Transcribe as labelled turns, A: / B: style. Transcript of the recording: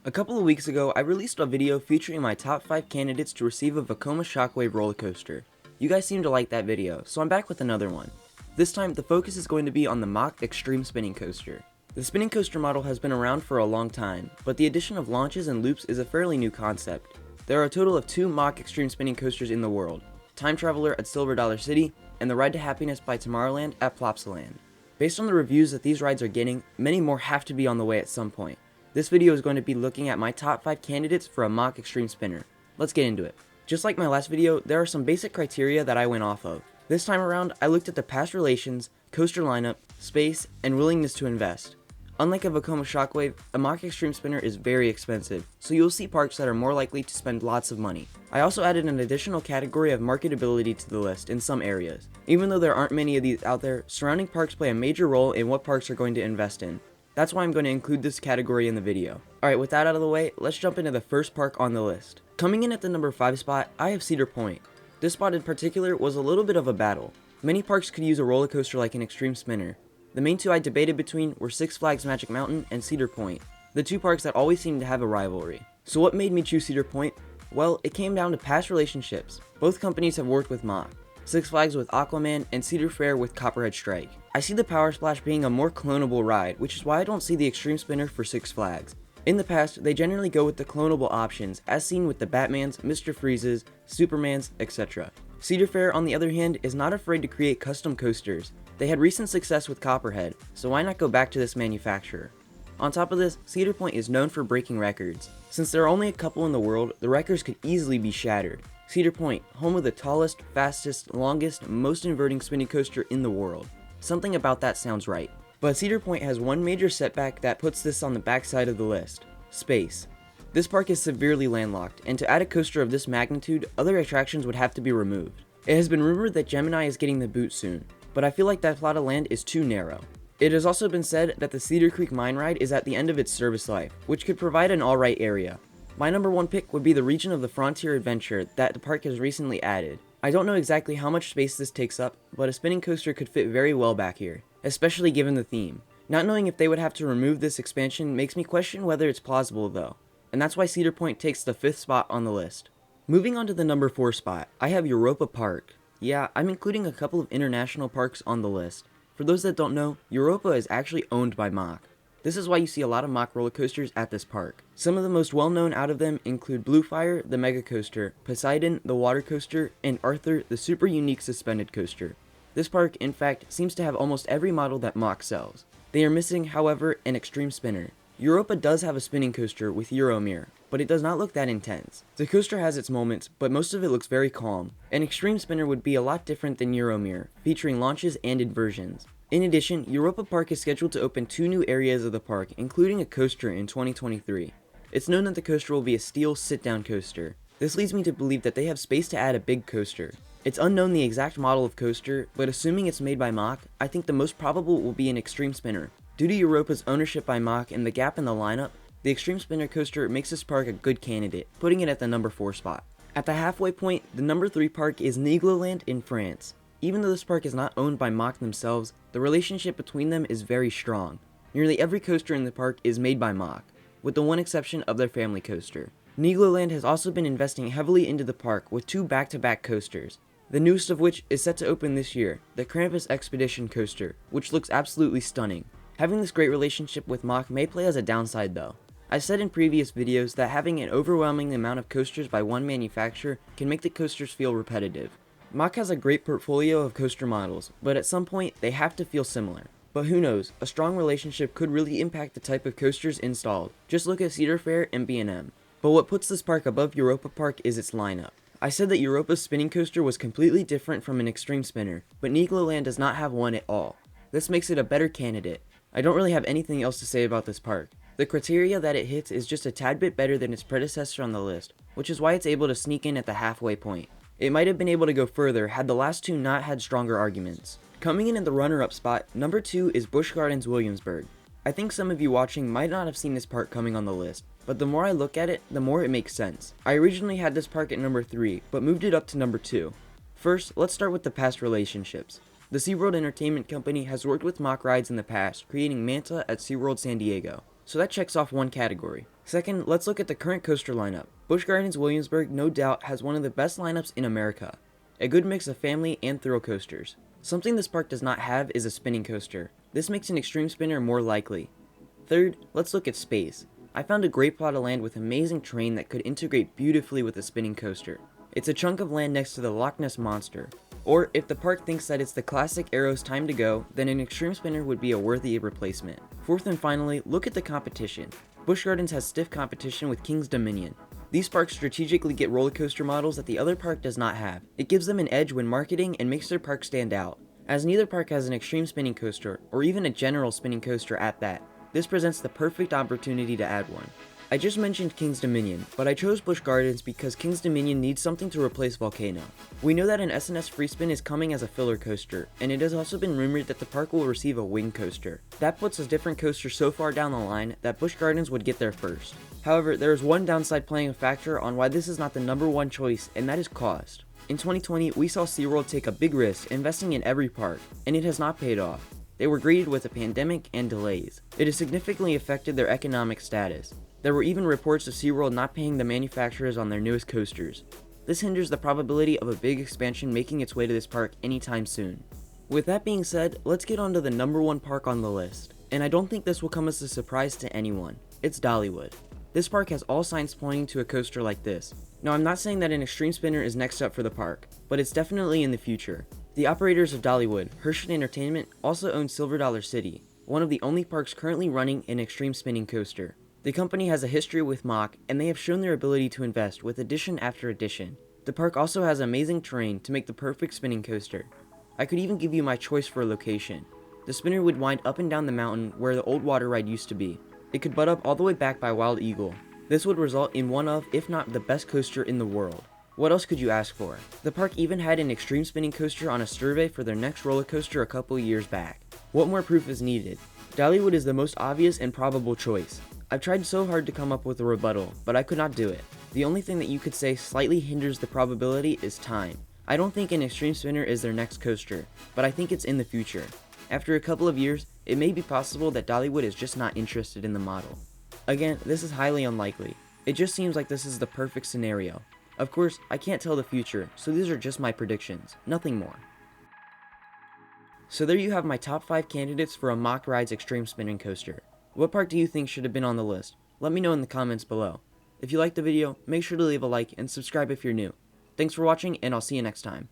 A: A couple of weeks ago, I released a video featuring my top 5 candidates to receive a Vekoma Shockwave roller coaster. You guys seem to like that video, so I'm back with another one. This time, the focus is going to be on the Mach Xtreme spinning coaster. The spinning coaster model has been around for a long time, but the addition of launches and loops is a fairly new concept. There are a total of 2 Mach Xtreme spinning coasters in the world, Time Traveler at Silver Dollar City, and the Ride to Happiness by Tomorrowland at Plopsaland. Based on the reviews that these rides are getting, many more have to be on the way at some point. This video is going to be looking at my top 5 candidates for a Mach Xtreme spinner. Let's get into it. Just like my last video, there are some basic criteria that I went off of. This time around, I looked at the past relations, coaster lineup, space, and willingness to invest. Unlike a Vekoma Shockwave, a Mach Xtreme spinner is very expensive, so you'll see parks that are more likely to spend lots of money. I also added an additional category of marketability to the list in some areas. Even though there aren't many of these out there, surrounding parks play a major role in what parks are going to invest in. That's why I'm going to include this category in the video. Alright, with that out of the way, let's jump into the first park on the list. Coming in at the number 5 spot, I have Cedar Point. This spot in particular was a little bit of a battle. Many parks could use a roller coaster like an Xtreme spinner. The main two I debated between were Six Flags Magic Mountain and Cedar Point, the two parks that always seem to have a rivalry. So what made me choose Cedar Point? Well, it came down to past relationships. Both companies have worked with Mach. Six Flags with Aquaman, and Cedar Fair with Copperhead Strike. I see the Power Splash being a more clonable ride, which is why I don't see the Xtreme spinner for Six Flags. In the past, they generally go with the clonable options, as seen with the Batmans, Mr. Freezes, Supermans, etc. Cedar Fair, on the other hand, is not afraid to create custom coasters. They had recent success with Copperhead, so why not go back to this manufacturer? On top of this, Cedar Point is known for breaking records. Since there are only a couple in the world, the records could easily be shattered. Cedar Point, home of the tallest, fastest, longest, most inverting spinning coaster in the world. Something about that sounds right. But Cedar Point has one major setback that puts this on the backside of the list. Space. This park is severely landlocked, and to add a coaster of this magnitude, other attractions would have to be removed. It has been rumored that Gemini is getting the boot soon, but I feel like that plot of land is too narrow. It has also been said that the Cedar Creek Mine Ride is at the end of its service life, which could provide an alright area. My number 1 pick would be the region of the Frontier Adventure that the park has recently added. I don't know exactly how much space this takes up, but a spinning coaster could fit very well back here, especially given the theme. Not knowing if they would have to remove this expansion makes me question whether it's plausible though, and that's why Cedar Point takes the 5th spot on the list. Moving on to the number 4 spot, I have Europa Park. Yeah, I'm including a couple of international parks on the list. For those that don't know, Europa is actually owned by Mach. This is why you see a lot of Mach roller coasters at this park. Some of the most well known out of them include Blue Fire, the Mega Coaster, Poseidon, the Water Coaster, and Arthur, the super unique suspended coaster. This park, in fact, seems to have almost every model that Mach sells. They are missing, however, an Xtreme spinner. Europa does have a spinning coaster with Euromir, but it does not look that intense. The coaster has its moments, but most of it looks very calm. An Xtreme spinner would be a lot different than Euromir, featuring launches and inversions. In addition, Europa Park is scheduled to open 2 new areas of the park, including a coaster in 2023. It's known that the coaster will be a steel sit-down coaster. This leads me to believe that they have space to add a big coaster. It's unknown the exact model of coaster, but assuming it's made by Mach, I think the most probable will be an Xtreme spinner. Due to Europa's ownership by Mach and the gap in the lineup, the Xtreme spinner coaster makes this park a good candidate, putting it at the number 4 spot. At the halfway point, the number 3 park is Niglerland in France. Even though this park is not owned by Mach themselves, the relationship between them is very strong. Nearly every coaster in the park is made by Mach, with the one exception of their family coaster. Niglerland has also been investing heavily into the park with 2 back-to-back coasters, the newest of which is set to open this year, the Krampus Expedition coaster, which looks absolutely stunning. Having this great relationship with Mach may play as a downside though. I've said in previous videos that having an overwhelming amount of coasters by one manufacturer can make the coasters feel repetitive. Mach has a great portfolio of coaster models, but at some point they have to feel similar. But who knows, a strong relationship could really impact the type of coasters installed. Just look at Cedar Fair and B&M. But what puts this park above Europa Park is its lineup. I said that Europa's spinning coaster was completely different from an Xtreme spinner, but Nigloland does not have one at all. This makes it a better candidate. I don't really have anything else to say about this park. The criteria that it hits is just a tad bit better than its predecessor on the list, which is why it's able to sneak in at the halfway point. It might have been able to go further had the last 2 not had stronger arguments. Coming in at the runner-up spot, number 2 is Busch Gardens Williamsburg. I think some of you watching might not have seen this park coming on the list, but the more I look at it, the more it makes sense. I originally had this park at number 3, but moved it up to number 2. First, let's start with the past relationships. The SeaWorld Entertainment Company has worked with Mach rides in the past, creating Manta at SeaWorld San Diego, so that checks off one category. Second, let's look at the current coaster lineup. Busch Gardens Williamsburg no doubt has one of the best lineups in America. A good mix of family and thrill coasters. Something this park does not have is a spinning coaster. This makes an extreme spinner more likely. Third, let's look at space. I found a great plot of land with amazing terrain that could integrate beautifully with a spinning coaster. It's a chunk of land next to the Loch Ness Monster. Or, if the park thinks that it's the classic Arrow's time to go, then an extreme spinner would be a worthy replacement. Fourth and finally, look at the competition. Busch Gardens has stiff competition with King's Dominion. These parks strategically get roller coaster models that the other park does not have. It gives them an edge when marketing and makes their park stand out. As neither park has an extreme spinning coaster, or even a general spinning coaster at that, this presents the perfect opportunity to add one. I just mentioned King's Dominion, but I chose Busch Gardens because King's Dominion needs something to replace Volcano. We know that an S&S Free Spin is coming as a filler coaster, and it has also been rumored that the park will receive a wing coaster. That puts a different coaster so far down the line that Busch Gardens would get there first. However, there is one downside playing a factor on why this is not the #1 choice, and that is cost. In 2020, we saw SeaWorld take a big risk investing in every park, and it has not paid off. They were greeted with a pandemic and delays. It has significantly affected their economic status. There were even reports of SeaWorld not paying the manufacturers on their newest coasters. This hinders the probability of a big expansion making its way to this park anytime soon. With that being said, let's get on to the #1 park on the list. And I don't think this will come as a surprise to anyone. It's Dollywood. This park has all signs pointing to a coaster like this. Now, I'm not saying that an extreme spinner is next up for the park, but it's definitely in the future. The operators of Dollywood, Hershey Entertainment, also own Silver Dollar City, one of the only parks currently running an extreme spinning coaster. The company has a history with Mach, and they have shown their ability to invest with addition after addition. The park also has amazing terrain to make the perfect spinning coaster. I could even give you my choice for a location. The spinner would wind up and down the mountain where the old water ride used to be. It could butt up all the way back by Wild Eagle. This would result in one of, if not the best coaster in the world. What else could you ask for? The park even had an extreme spinning coaster on a survey for their next roller coaster a couple years back. What more proof is needed? Dollywood is the most obvious and probable choice. I've tried so hard to come up with a rebuttal, but I could not do it. The only thing that you could say slightly hinders the probability is time. I don't think an extreme spinner is their next coaster, but I think it's in the future. After a couple of years, it may be possible that Dollywood is just not interested in the model. Again, this is highly unlikely. It just seems like this is the perfect scenario. Of course, I can't tell the future, so these are just my predictions, nothing more. So there you have my top 5 candidates for a Mach Rides Extreme Spinning Coaster. What park do you think should have been on the list? Let me know in the comments below. If you liked the video, make sure to leave a like and subscribe if you're new. Thanks for watching, and I'll see you next time.